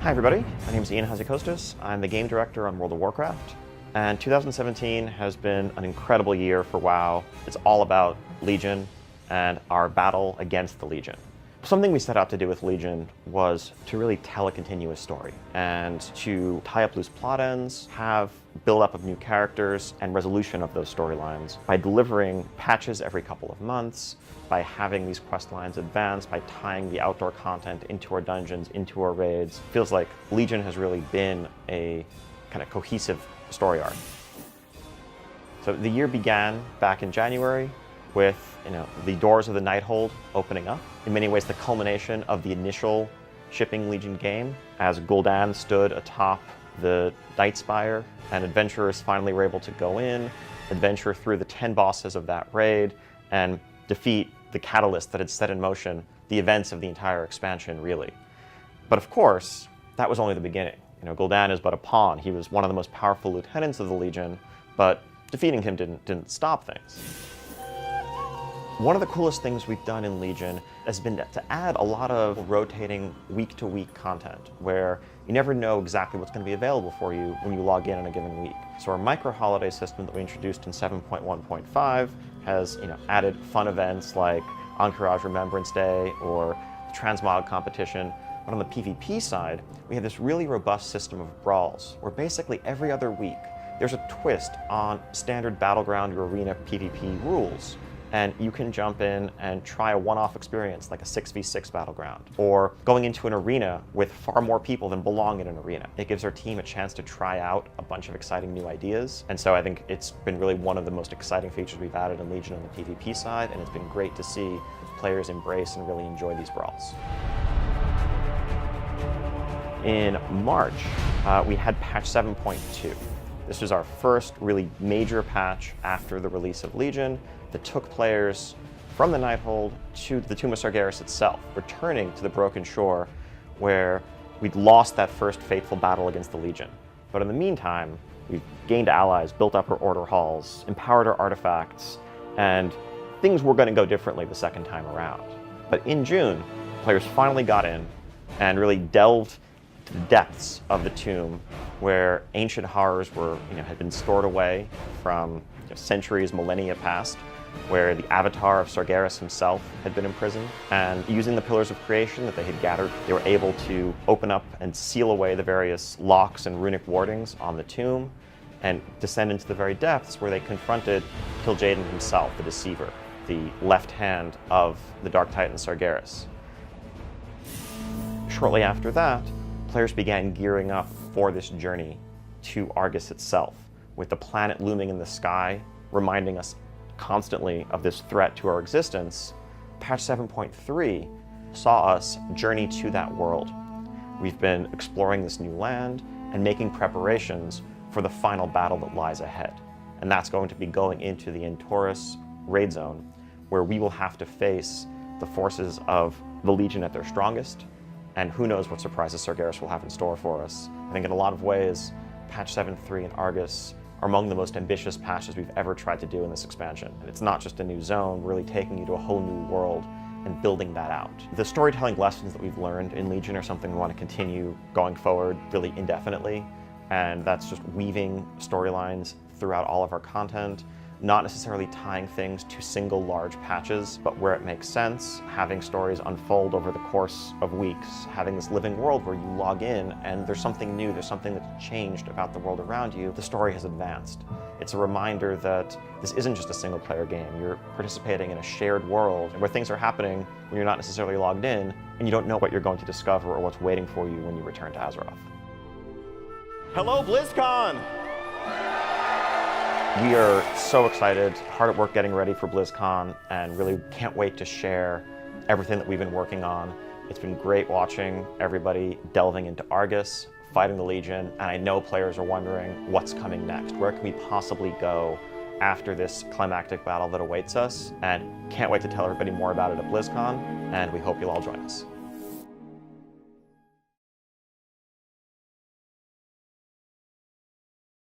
Hi everybody, my name is Ian Hazzikostas. I'm the game director on World of Warcraft, and 2017 has been an incredible year for WoW. It's all about Legion and our battle against the Legion. Something we set out to do with Legion was to really tell a continuous story and to tie up loose plot ends, have build-up of new characters and resolution of those storylines by delivering patches every couple of months, by having these quest lines advance, by tying the outdoor content into our dungeons, into our raids. Feels like Legion has really been a kind of cohesive story arc. So the year began back in January with the doors of the Nighthold opening up. In many ways, the culmination of the initial shipping Legion game, as Gul'dan stood atop the Nightspire, and adventurers finally were able to go in, adventure through the 10 bosses of that raid, and defeat the catalyst that had set in motion the events of the entire expansion, really. But of course, that was only the beginning. Gul'dan is but a pawn. He was one of the most powerful lieutenants of the Legion, but defeating him didn't stop things. One of the coolest things we've done in Legion has been to add a lot of rotating week-to-week content, where you never know exactly what's going to be available for you when you log in a given week. So our micro-holiday system that we introduced in 7.1.5 has added fun events like Entourage Remembrance Day or the Transmog competition. But on the PvP side, we have this really robust system of brawls, where basically every other week there's a twist on standard battleground or arena PvP rules. And you can jump in and try a one-off experience like a 6v6 battleground, or going into an arena with far more people than belong in an arena. It gives our team a chance to try out a bunch of exciting new ideas. And so I think it's been really one of the most exciting features we've added in Legion on the PvP side, and it's been great to see players embrace and really enjoy these brawls. In March, we had patch 7.2. This was our first really major patch after the release of Legion that took players from the Nighthold to the Tomb of Sargeras itself, returning to the Broken Shore where we'd lost that first fateful battle against the Legion. But in the meantime, we've gained allies, built up our order halls, empowered our artifacts, and things were going to go differently the second time around. But in June, players finally got in and really delved to the depths of the tomb, where ancient horrors had been stored away from centuries, millennia past, where the avatar of Sargeras himself had been imprisoned. And using the pillars of creation that they had gathered, they were able to open up and seal away the various locks and runic wardings on the tomb, and descend into the very depths where they confronted Kil'jaeden himself, the Deceiver, the left hand of the Dark Titan Sargeras. Shortly after that, players began gearing up for this journey to Argus itself, with the planet looming in the sky, reminding us constantly of this threat to our existence. Patch 7.3 saw us journey to that world. We've been exploring this new land and making preparations for the final battle that lies ahead. And that's going to be going into the Antorus raid zone, where we will have to face the forces of the Legion at their strongest, and who knows what surprises Sargeras will have in store for us. I think in a lot of ways, patch 7.3 and Argus are among the most ambitious patches we've ever tried to do in this expansion. And it's not just a new zone, really taking you to a whole new world and building that out. The storytelling lessons that we've learned in Legion are something we want to continue going forward really indefinitely. And that's just weaving storylines throughout all of our content, not necessarily tying things to single large patches, but where it makes sense, having stories unfold over the course of weeks, having this living world where you log in and there's something new, there's something that's changed about the world around you. The story has advanced. It's a reminder that this isn't just a single player game. You're participating in a shared world where things are happening when you're not necessarily logged in, and you don't know what you're going to discover or what's waiting for you when you return to Azeroth. Hello, BlizzCon! We are so excited, hard at work getting ready for BlizzCon, and really can't wait to share everything that we've been working on. It's been great watching everybody delving into Argus, fighting the Legion, and I know players are wondering what's coming next. Where can we possibly go after this climactic battle that awaits us? And can't wait to tell everybody more about it at BlizzCon, and we hope you'll all join us.